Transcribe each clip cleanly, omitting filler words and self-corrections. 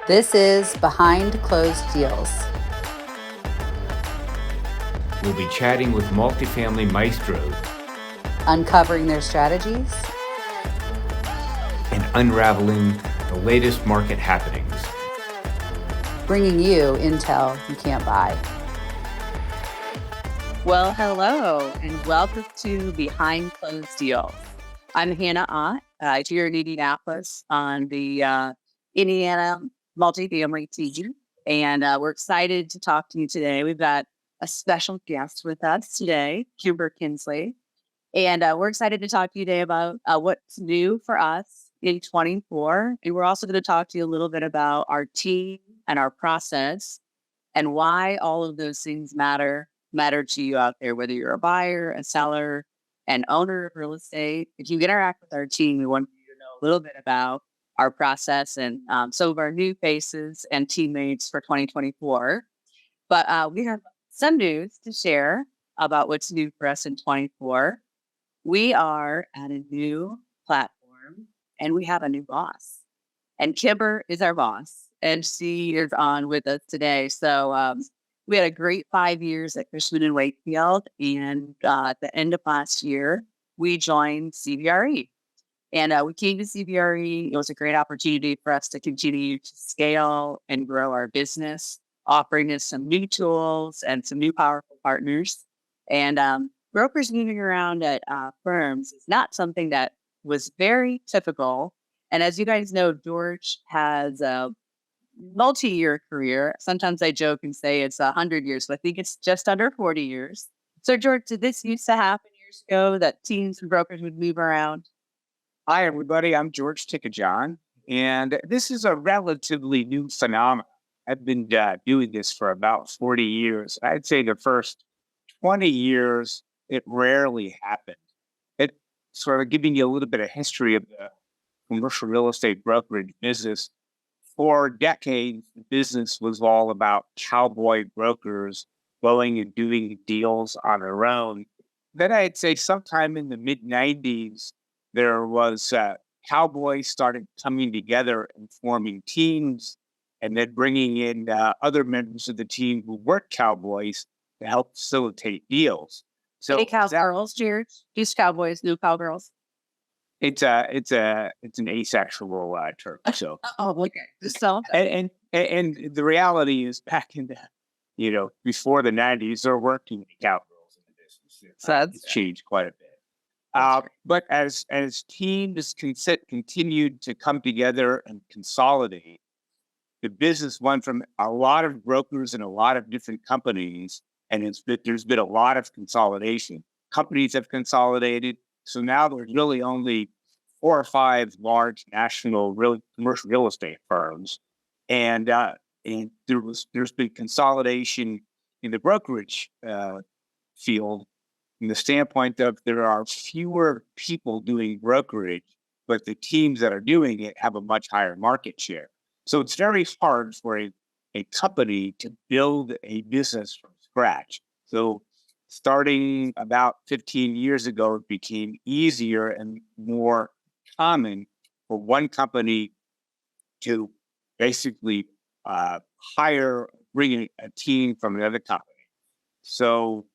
This is Behind Closed Deals. We'll be chatting with multifamily maestros Uncovering their strategies and unraveling the latest market happenings. bringing you intel you can't buy. Well, hello, and welcome to Behind Closed Deals. I'm Hannah Ott, here in Indianapolis on the Indiana multifamily team, and we're excited to talk to you today. We've got a special guest with us today, Kimber Kinsley, and we're excited to talk to you today about what's new for us in 24. And we're also going to talk to you a little bit about our team and our process and why all of those things matter to you out there, whether you're a buyer, a seller, an owner of real estate. If you interact with our team, we want you to know a little bit about our process and some of our new faces and teammates for 2024. But we have some news to share about what's new for us in 24. We are at a new platform and we have a new boss. And Kimber is our boss, and she is on with us today. So we had a great 5 years at Cushman and Wakefield, and at the end of last year, we joined CBRE. And we came to CBRE. It was a great opportunity for us to continue to scale and grow our business, offering us some new tools and some new powerful partners. And brokers moving around at firms is not something that was very typical. And as you guys know, George has a multi-year career. Sometimes I joke and say it's 100 years, but I think it's just under 40 years. So, George, did this used to happen years ago that teams and brokers would move around? Hi, everybody. I'm George Tickajohn, and this is a relatively new phenomenon. I've been doing this for about 40 years. I'd say the first 20 years, it rarely happened. It sort of giving you a little bit of history of the commercial real estate brokerage business. For decades, the business was all about cowboy brokers going and doing deals on their own. Then I'd say sometime in the mid 90s, there was cowboys started coming together and forming teams, and then bringing in other members of the team who weren't cowboys to help facilitate deals. So Any cowgirls, George? These cowboys, new cowgirls. it's an asexual term. So Oh, okay. So, and the reality is, back in the before the 90s, there weren't too many cowgirls in the business. It's changed quite a bit. But as teams continued to come together and consolidate, the business went from a lot of brokers and a lot of different companies, and there's been a lot of consolidation. Companies have consolidated, so now there's really only 4 or 5 large national commercial real estate firms, and there's been consolidation in the brokerage field, from the standpoint of there are fewer people doing brokerage, but the teams that are doing it have a much higher market share. So it's very hard for a company to build a business from scratch. So starting about 15 years ago, it became easier and more common for one company to basically bring in a team from another company. So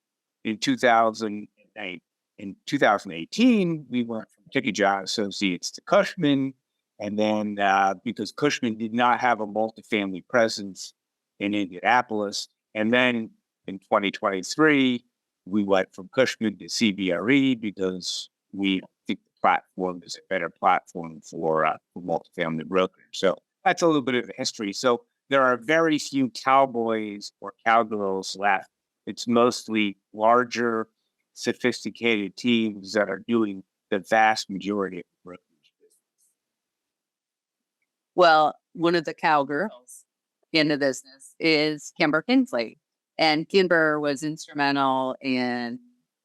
in 2018, we went from Tickajohn Associates to Cushman. And then because Cushman did not have a multifamily presence in Indianapolis. And then in 2023, we went from Cushman to CBRE because we think the platform is a better platform for multifamily brokerage. So that's a little bit of the history. So there are very few cowboys or cowgirls left. It's mostly larger, sophisticated teams that are doing the vast majority of the brokerage business. well, one of the cowgirls in the business is Kimber Kinsley. And Kimber was instrumental in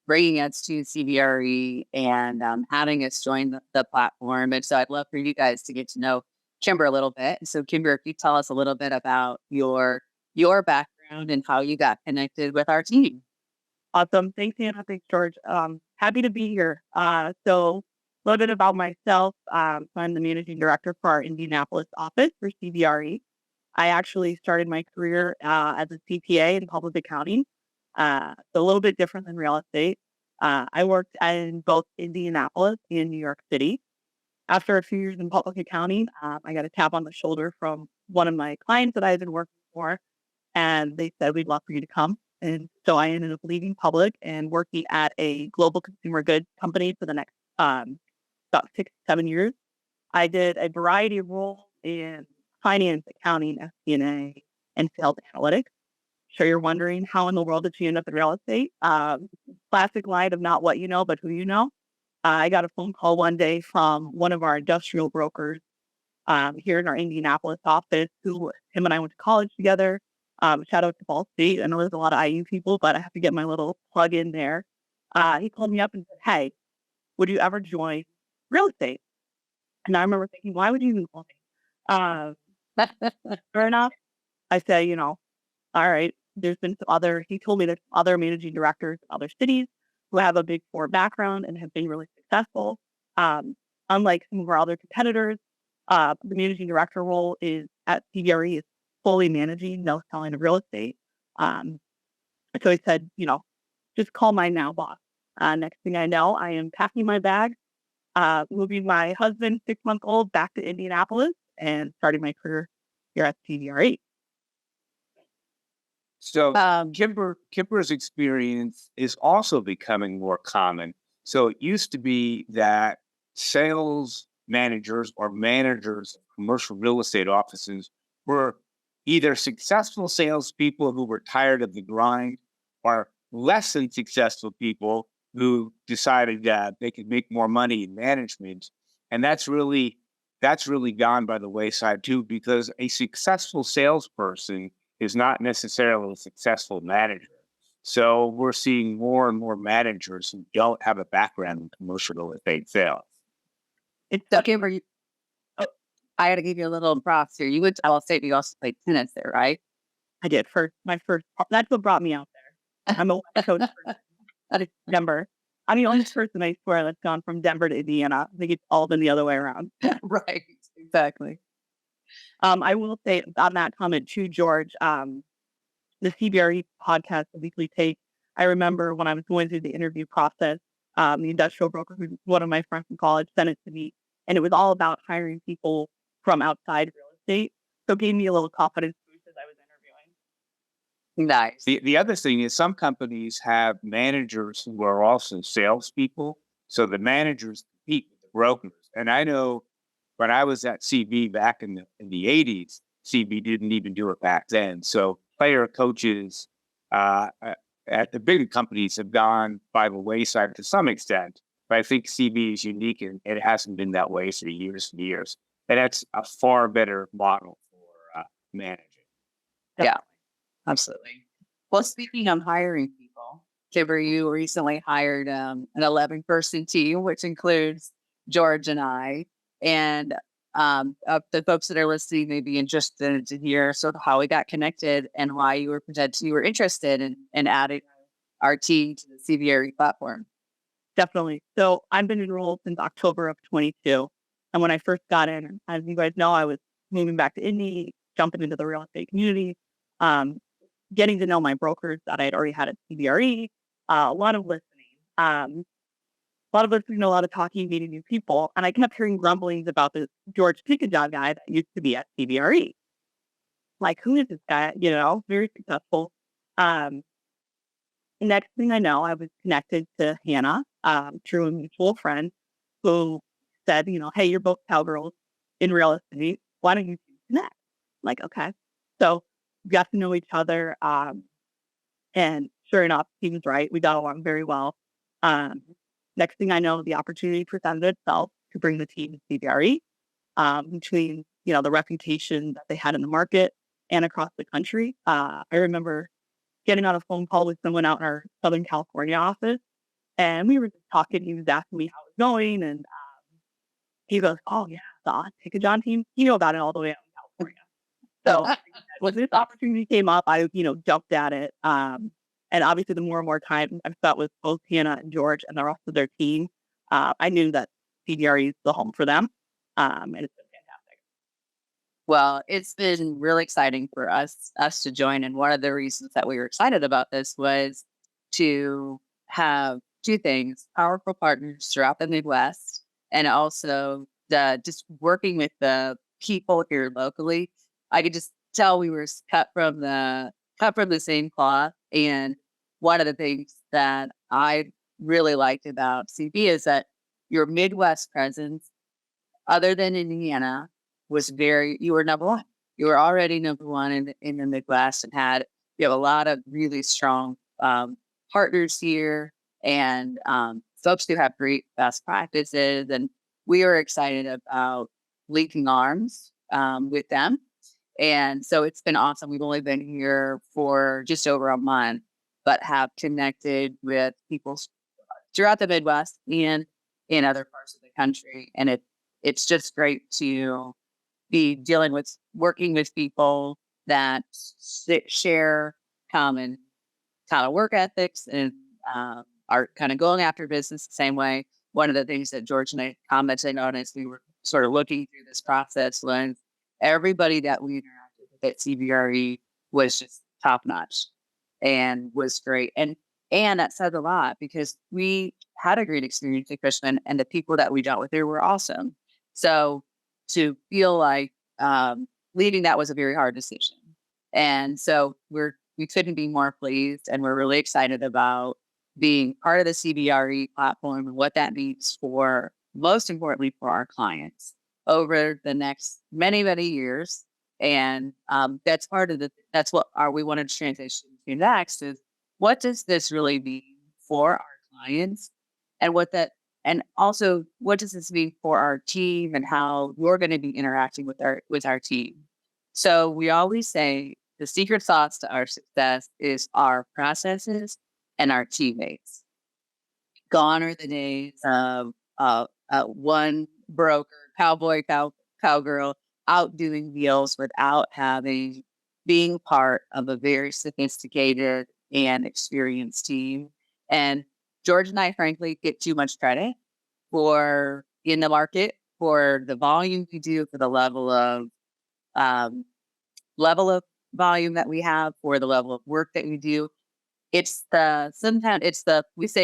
bringing us to CBRE and having us join the platform. And so I'd love for you guys to get to know Kimber a little bit. So Kimber, if you tell us a little bit about your background and how you got connected with our team. Awesome. Thanks, Hannah. Thanks, George. Happy to be here. So a little bit about myself. So I'm the managing director for our Indianapolis office for CBRE. I actually started my career as a CPA in public accounting. So a little bit different than real estate. I worked in both Indianapolis and New York City. After a few years in public accounting, I got a tap on the shoulder from one of my clients that I had been working for, and they said, "We'd love for you to come." And so I ended up leaving public and working at a global consumer goods company for the next about 6, 7 years. I did a variety of roles in finance, accounting, FP&A, and sales analytics. Sure, you're wondering how in the world did she end up in real estate? Classic line of not what you know, but who you know. I got a phone call one day from one of our industrial brokers here in our Indianapolis office, who him and I went to college together. Shout out to Ball State. I know there's a lot of IU people, but I have to get my little plug in there. He called me up and said, "Hey, would you ever join real estate?" And I remember thinking, why would you even call me? Uh, Fair enough. I say, all right, there's been he told me there's other managing directors in other cities who have a big four background and have been really successful. Unlike some of our other competitors, the managing director role is at CBRE is fully managing, no selling of real estate. Um, so I said, just call my now boss. Next thing I know, I am packing my bag, moving my husband, 6-month-old, back to Indianapolis and starting my career here at CBRE. So Kimber's experience is also becoming more common. So it used to be that sales managers or managers of commercial real estate offices were either successful salespeople who were tired of the grind or less than successful people who decided that they could make more money in management. And that's really gone by the wayside too, because a successful salesperson is not necessarily a successful manager. So we're seeing more and more managers who don't have a background in commercial real estate sales. So, Kimber, I got to give you a little props here. You went to Ball State, you also played tennis there, right? I did. That's what brought me out there. I'm a West Coast person. Denver. I'm the only person, I swear, that's gone from Denver to Indiana. I think it's all been the other way around. Right, exactly. I will say on that comment too, George, the CBRE podcast, The Weekly Take, I remember when I was going through the interview process, the industrial broker, who's one of my friends from college, sent it to me, and it was all about hiring people from outside real estate. So it gave me a little confidence boost as I was interviewing. Nice. The other thing is some companies have managers who are also salespeople. So the managers compete with the brokers. And I know when I was at CB back in the 80s, CB didn't even do it back then. So player coaches at the bigger companies have gone by the wayside to some extent. But I think CB is unique and it hasn't been that way for years and years. And that's a far better model for managing. Yeah, absolutely. Well, speaking of hiring people, Kimber, you recently hired an 11-person team, which includes George and I. And the folks that are listening may be interested to hear sort of how we got connected and why you were interested in adding our team to the CBRE platform. Definitely. So I've been enrolled since October of 22. And when I first got in, as you guys know, I was moving back to Indy, jumping into the real estate community, getting to know my brokers that I had already had at CBRE, a lot of listening, a lot of talking, meeting new people. And I kept hearing grumblings about this George Pickajob guy that used to be at CBRE. Like, who is this guy? Very successful. Next thing I know, I was connected to Hannah, through a mutual friend who said, hey, you're both cowgirls in real estate. Why don't you connect? I'm like, okay. So we got to know each other. And sure enough, he was right. We got along very well. Next thing I know, the opportunity presented itself to bring the team to CBRE, between, the reputation that they had in the market and across the country. I remember getting on a phone call with someone out in our Southern California office, and we were just talking. He was asking me how it was going, and he goes, "Oh yeah, the Pickajob team. You know about it all the way out in California." So when this opportunity came up, I jumped at it. And obviously, the more and more time I've spent with both Hannah and George and the rest of their team, I knew that CBRE is the home for them, and it's been fantastic. Well, it's been really exciting for us to join, and one of the reasons that we were excited about this was to have two things: powerful partners throughout the Midwest, and also the just working with the people here locally. I could just tell we were cut from the same cloth. And one of the things that I really liked about CB is that your Midwest presence, other than Indiana, was you were number one. You were already number one in the Midwest, and you have a lot of really strong partners here, and folks who have great best practices. And we are excited about linking arms with them. And so it's been awesome. We've only been here for just over a month, but have connected with people throughout the Midwest and in other parts of the country. And it's just great to be working with people that share common kind of work ethics and are kind of going after business the same way. One of the things that George and I commented on as we were sort of looking through this process was everybody that we interacted with at CBRE was just top notch and was great. And that says a lot because we had a great experience at Cushman, and the people that we dealt with there were awesome. So to feel like leaving that was a very hard decision. And so we couldn't be more pleased, and we're really excited about being part of the CBRE platform and what that means for, most importantly, for our clients over the next many, many years. And that's that's what we wanted to transition to next is, what does this really mean for our clients, and and also what does this mean for our team, and how we're going to be interacting with our team. So we always say the secret sauce to our success is our processes and our teammates. Gone are the days of one broker, cowgirl out doing deals without being part of a very sophisticated and experienced team. And George and I, frankly, get too much credit for in the market for the volume we do, for the level of volume that we have, for the level of work that we do. We say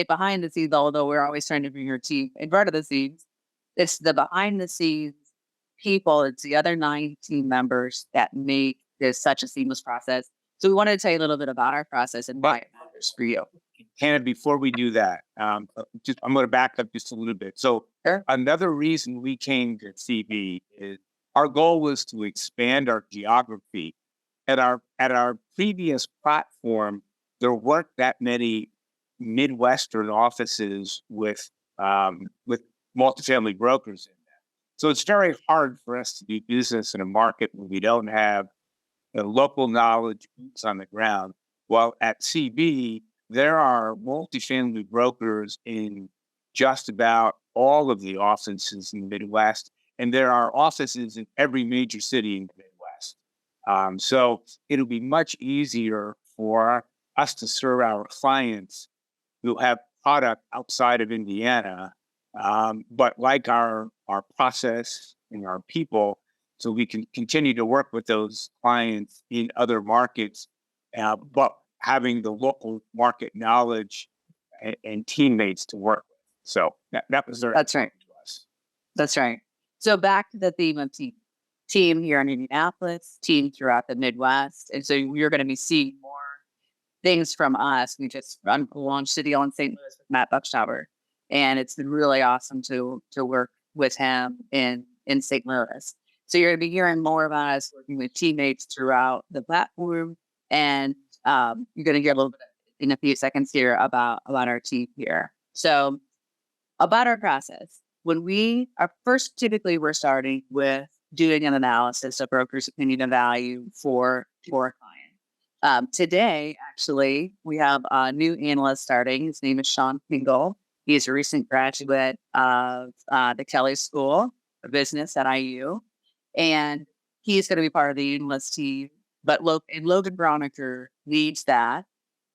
behind the scenes, although we're always trying to bring your team in front of the scenes. It's the behind the scenes people. It's the other 9 team members that make this such a seamless process. So we wanted to tell you a little bit about our process and why it matters for you. Hannah, before we do that, I'm going to back up just a little bit. So another reason we came to CB is our goal was to expand our geography. At our previous platform, there weren't that many Midwestern offices with multifamily brokers in them. So it's very hard for us to do business in a market where we don't have the local knowledge, boots on the ground. While at CB, there are multifamily brokers in just about all of the offices in the Midwest, and there are offices in every major city in the Midwest. So it'll be much easier for us to serve our clients who have product outside of Indiana, but like our process and our people, so we can continue to work with those clients in other markets, but having the local market knowledge and teammates to work with. So that was That's right. To us. That's right. So back to the theme of team here in Indianapolis, team throughout the Midwest. And so you're going to be seeing more things from us. We just launched the deal in St. Louis with Matt Buckstauber, and it's been really awesome to work with him in St. Louis. So you're going to be hearing more about us working with teammates throughout the platform, and you're going to hear a little bit in a few seconds here about our team here. So about our process, when we are first, typically we're starting with doing an analysis of broker's opinion of value for a client. Today, actually, we have a new analyst starting. His name is Sean Pingle. He's a recent graduate of the Kelley School of Business at IU. And he's going to be part of the analyst team. But Logan Browniker leads that.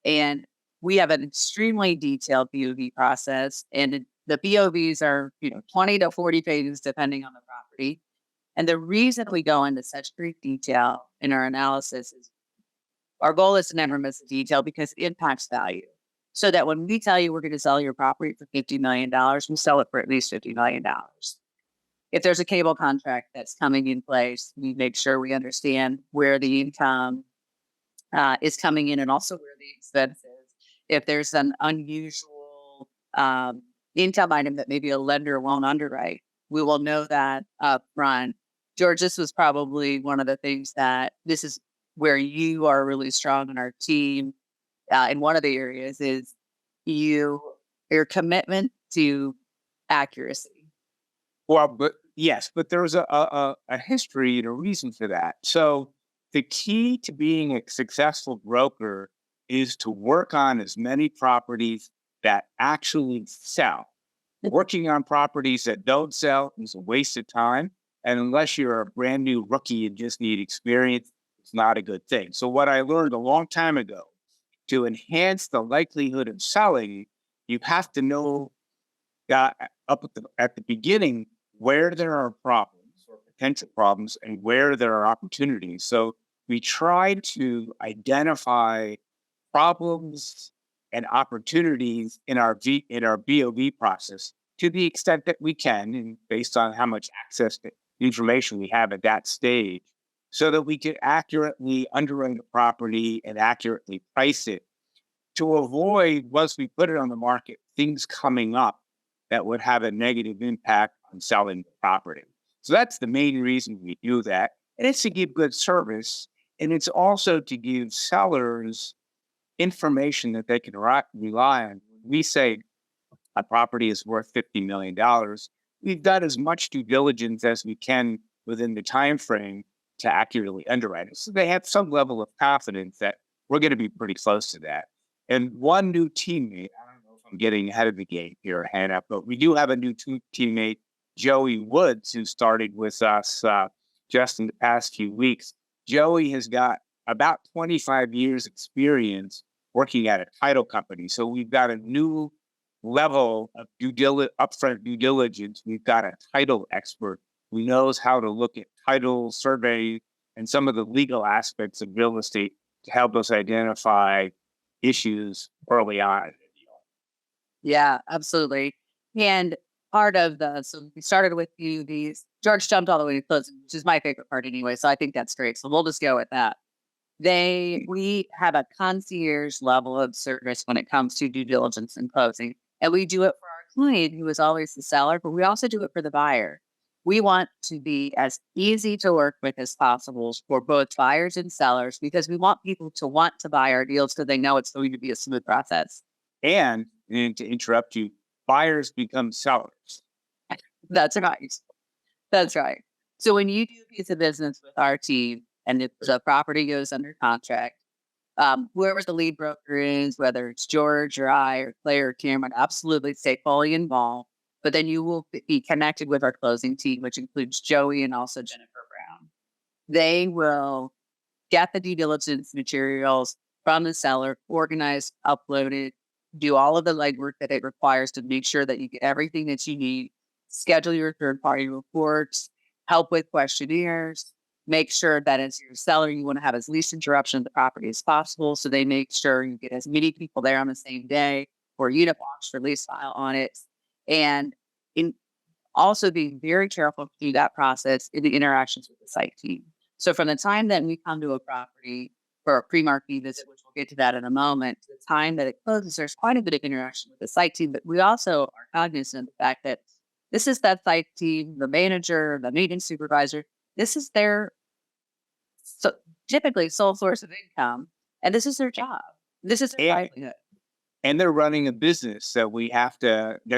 And we have an extremely detailed BOV process. And the BOVs are 20 to 40 pages, depending on the property. And the reason we go into such great detail in our analysis is our goal is to never miss a detail because it impacts value. So that when we tell you we're going to sell your property for $50 million, we sell it for at least $50 million. If there's a cable contract that's coming in place, we make sure we understand where the income is coming in and also where the expense is. If there's an unusual income item that maybe a lender won't underwrite, we will know that up front. George, this was probably one of the things that this is where you are really strong in our team. In one of the areas is your commitment to accuracy. Well, but yes, but there's a history and a reason for that. So the key to being a successful broker is to work on as many properties that actually sell. Working on properties that don't sell is a waste of time. And unless you're a brand new rookie and just need experience, it's not a good thing. So what I learned a long time ago, to enhance the likelihood of selling, you have to know up at the beginning where there are problems or potential problems and where there are opportunities. So we try to identify problems and opportunities in our BOV process to the extent that we can, and based on how much access to information we have at that stage, so that we can accurately underwrite a property and accurately price it to avoid, once we put it on the market, things coming up that would have a negative impact on selling the property. So that's the main reason we do that. And it's to give good service. And it's also to give sellers information that they can rely on. When we say a property is worth $50 million, we've done as much due diligence as we can within the time frame to accurately underwrite it. So they have some level of confidence that we're going to be pretty close to that. And one new teammate, I don't know if I'm getting ahead of the game here, Hannah, but we do have a new teammate, Joey Woods, who started with us just in the past few weeks. Joey has got about 25 years experience working at a title company. So we've got a new level of upfront due diligence. We've got a title expert who knows how to look at title survey and some of the legal aspects of real estate to help us identify issues early on. Yeah, absolutely. And part of so we started with George jumped all the way to closing, which is my favorite part anyway. So I think that's great. So we'll just go with that. We have a concierge level of service when it comes to due diligence and closing. And we do it for our client who is always the seller, but we also do it for the buyer. We want to be as easy to work with as possible for both buyers and sellers because we want people to want to buy our deals because they know it's going to be a smooth process. And to interrupt you, buyers become sellers. That's right. That's right. So when you do a piece of business with our team and if the property goes under contract, whoever the lead broker is, whether it's George or I or Claire or Cameron, absolutely stay fully involved. But then you will be connected with our closing team, which includes Joey and also Jennifer Brown. They will get the due diligence materials from the seller, organize, upload it, do all of the legwork that it requires to make sure that you get everything that you need, schedule your third-party reports, help with questionnaires, make sure that as your seller, you want to have as least interruption of the property as possible. So they make sure you get as many people there on the same day for you to watch for lease file on it. And in also being very careful through that process in the interactions with the site team. So from the time that we come to a property for a pre-market visit, which we'll get to that in a moment, to the time that it closes, there's quite a bit of interaction with the site team, but we also are cognizant of the fact that this is that site team, the manager, the maintenance supervisor, this is their typically sole source of income, and this is their job. This is their livelihood. And they're running a business that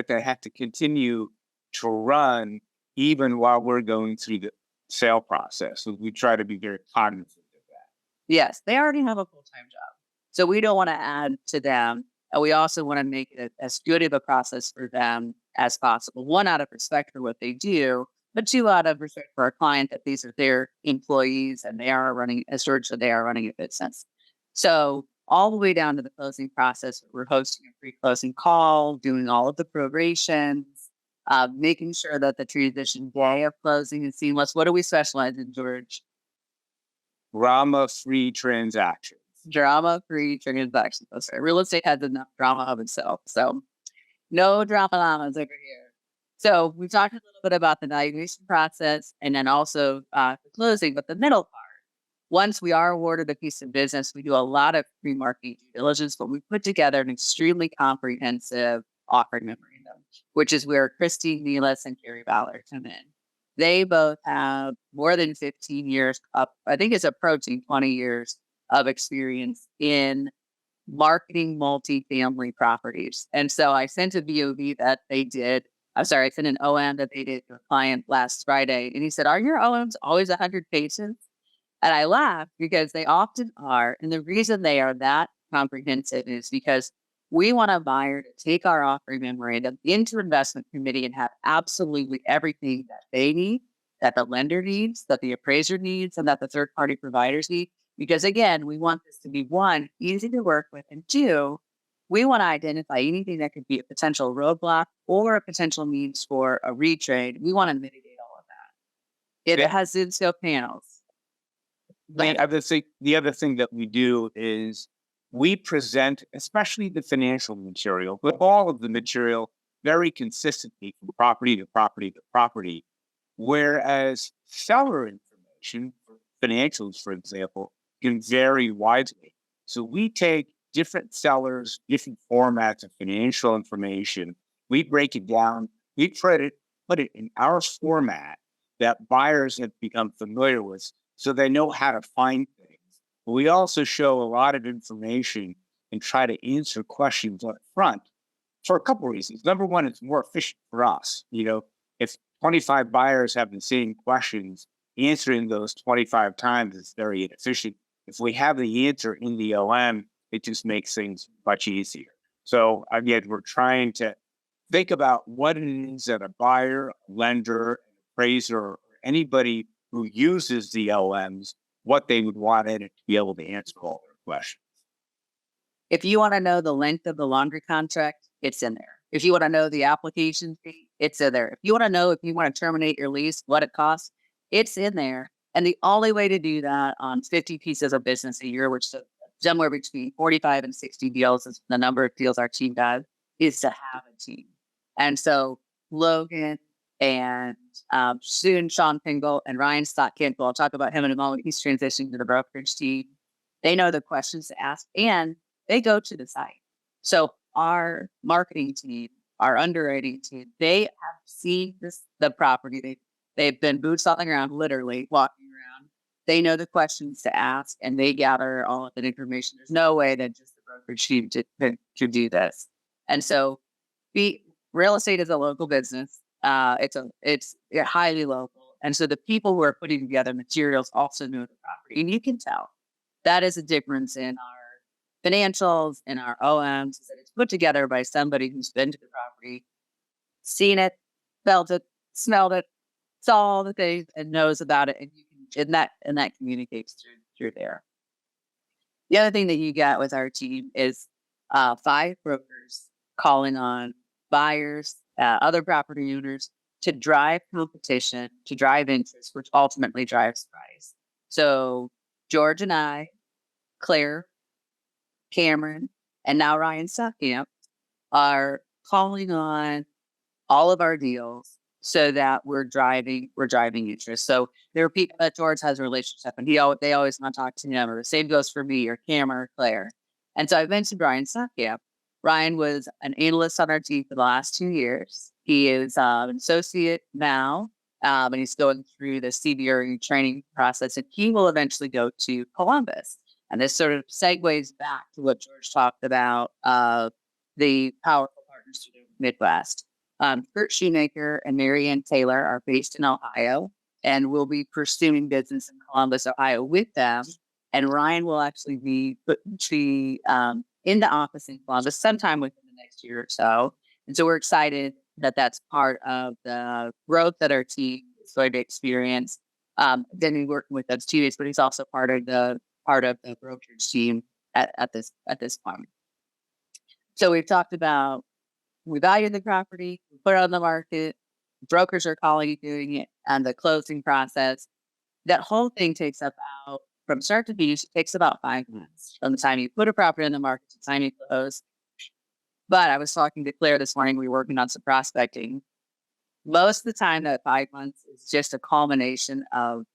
they have to continue to run even while we're going through the sale process. So we try to be very cognizant of that. Yes, they already have a full-time job. So we don't want to add to them. And we also want to make it as good of a process for them as possible. One, out of respect for what they do, but two, out of respect for our client that these are their employees and they are running, as George said, they are running a business. So all the way down to the closing process, we're hosting a pre-closing call, doing all of the probations, making sure that the transition day of closing is seamless. What do we specialize in, George? Drama-free transactions. Drama-free transactions. That's right. Real estate has enough drama of itself. So no drama over here. So we talked a little bit about the valuation process and then also the closing, but the middle part. Once we are awarded a piece of business, we do a lot of pre-marketing due diligence, but we put together an extremely comprehensive offering memorandum, which is where Christine Nealis and Carrie Ballard come in. They both have more than 15 years I think it's approaching 20 years of experience in marketing multifamily properties. And so I sent a VOV that they did. I sent an OM that they did to a client last Friday. And he said, "Are your OMs always 100 pages?" And I laughed because they often are. And the reason they are that comprehensive is because we want a buyer to take our offering memorandum into investment committee and have absolutely everything that they need, that the lender needs, that the appraiser needs, and that the third party providers need. Because again, we want this to be one, easy to work with, and two, we want to identify anything that could be a potential roadblock or a potential means for a retrade. We want to mitigate all of that. If it has Zinsco panels. The other thing that we do is we present, especially the financial material, but all of the material very consistently from property to property to property. Whereas seller information, for financials, for example, can vary widely. So we take different sellers, different formats of financial information. We break it down. We put it in our format that buyers have become familiar with, so they know how to find things. But we also show a lot of information and try to answer questions up front for a couple of reasons. Number one, it's more efficient for us. If 25 buyers have the same questions, answering those 25 times is very inefficient. If we have the answer in the OM, it just makes things much easier. So again, we're trying to think about what it is that a buyer, a lender, an appraiser, or anybody who uses the OMs, what they would want in it to be able to answer all their questions. If you want to know the length of the laundry contract, it's in there. If you want to know the application fee, it's in there. If you want to know if you want to terminate your lease, what it costs, it's in there. And the only way to do that on 50 pieces of business a year, which is somewhere between 45 and 60 deals is the number of deals our team does, is to have a team. And so Logan and soon Sean Pingle and Ryan Stott-Cantwell, I'll talk about him in a moment. He's transitioning to the brokerage team. They know the questions to ask and they go to the site. So our marketing team, our underwriting team, they have seen the property. They've been boots on the ground, literally walking around. They know the questions to ask and they gather all of that information. There's no way that just the brokerage team could do this. And so real estate is a local business. It's highly local. And so the people who are putting together materials also know the property. And you can tell that is a difference in our financials and our OMs, is that it's put together by somebody who's been to the property, seen it, felt it, smelled it, saw all the things, and knows about it. And that communicates through there. The other thing that you got with our team is 5 brokers calling on buyers, other property owners to drive competition, to drive interest, which ultimately drives price. So George and I, Claire, Cameron, and now Ryan Stott-Cantwell are calling on all of our deals so that we're driving interest. So there are people that George has a relationship and they always want to talk to him, or the same goes for me or Cameron or Claire. And so I mentioned Ryan Stott-Cantwell. Ryan was an analyst on our team for the last 2 years. He is an associate now, and he's going through the CBRE training process, and he will eventually go to Columbus. And this sort of segues back to what George talked about, the powerful partners to the Midwest. Kurt Shoemaker and Marianne Taylor are based in Ohio and will be pursuing business in Columbus, Ohio with them. And Ryan will actually be in the office in Columbus sometime within the next year or so. And so we're excited that that's part of the growth that our team is going to experience. Then we working with those teammates, but he's also part of the brokerage team at this point. So we've talked about we value the property, we put it on the market, brokers are calling you doing it, and the closing process. That whole thing takes about, from start to finish, it takes about 5 months from the time you put a property on the market to the time you close. But I was talking to Claire this morning, we were working on some prospecting. Most of the time, that 5 months is just a culmination of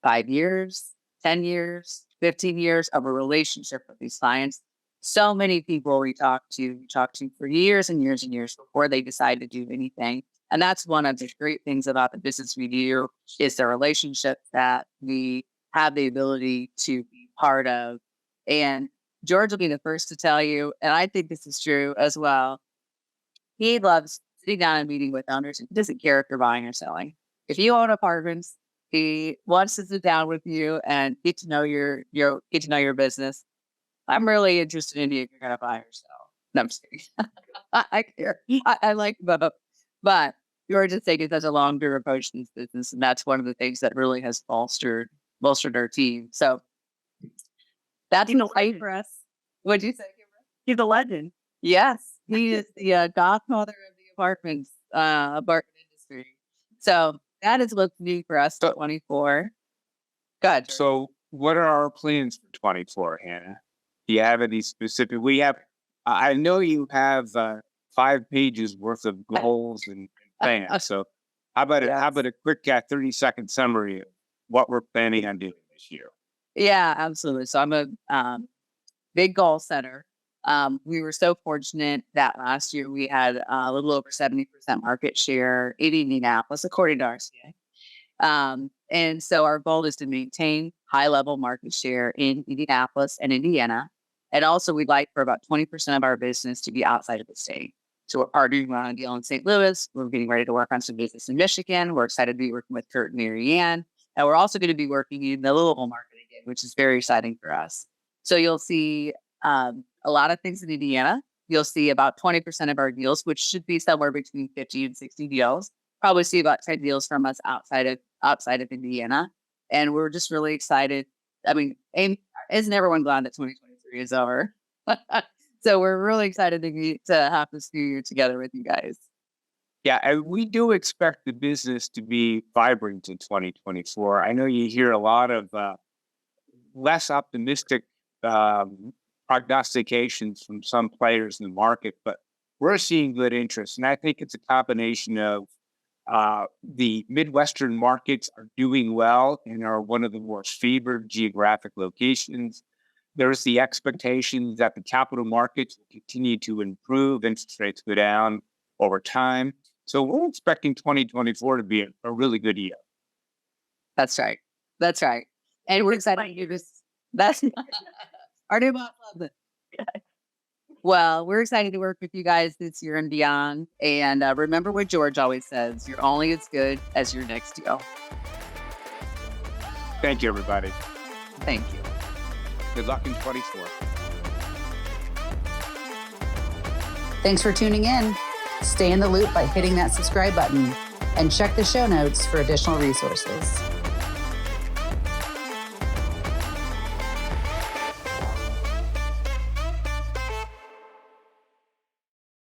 5 years, 10 years, 15 years of a relationship with these clients. So many people we talk to for years and years and years before they decide to do anything. And that's one of the great things about the business we do is the relationship that we have the ability to be part of. And George will be the first to tell you, and I think this is true as well. He loves sitting down and meeting with owners. He doesn't care if you're buying or selling. If you own apartments, he wants to sit down with you and get to know your business. I'm really interested in you if you're going to buy or sell. No, I'm just kidding. I care. I like both. But George just taking such a long-term approach to this business, and that's one of the things that really has bolstered our team. So that's an fight for us. What'd you say, Kimber? He's a legend. Yes, he is the godfather of the apartment industry. So that is what's new for us for 24. Good. So what are our plans for 24, Hannah? Do you have any specific? I know you have 5 pages worth of goals and plans. So how about a quick 30-second summary of what we're planning on doing this year? Yeah, absolutely. So I'm a big goal setter. We were so fortunate that last year we had a little over 70% market share in Indianapolis, according to RCA. And so our goal is to maintain high level market share in Indianapolis and Indiana. And also we'd like for about 20% of our business to be outside of the state. So we're partnering on a deal in St. Louis. We're getting ready to work on some business in Michigan. We're excited to be working with Kurt and Marianne. And we're also going to be working in the Louisville market again, which is very exciting for us. So you'll see a lot of things in Indiana. You'll see about 20% of our deals, which should be somewhere between 50 and 60 deals. Probably see about 10 deals from us outside of Indiana. And we're just really excited. I mean, isn't everyone glad that 2023 is over? So we're really excited to have this new year together with you guys. Yeah, and we do expect the business to be vibrant in 2024. I know you hear a lot of less optimistic prognostications from some players in the market, but we're seeing good interest. And I think it's a combination of the Midwestern markets are doing well and are one of the more favored geographic locations. There's the expectation that the capital markets will continue to improve, interest rates go down over time. So we're expecting 2024 to be a really good year. That's right. That's right. And we're excited to do this. That's our new boss loves it. Well, we're excited to work with you guys this year and beyond. And remember what George always says, you're only as good as your next deal. Thank you, everybody. Thank you. Good luck in 24. Thanks for tuning in. Stay in the loop by hitting that subscribe button and check the show notes for additional resources.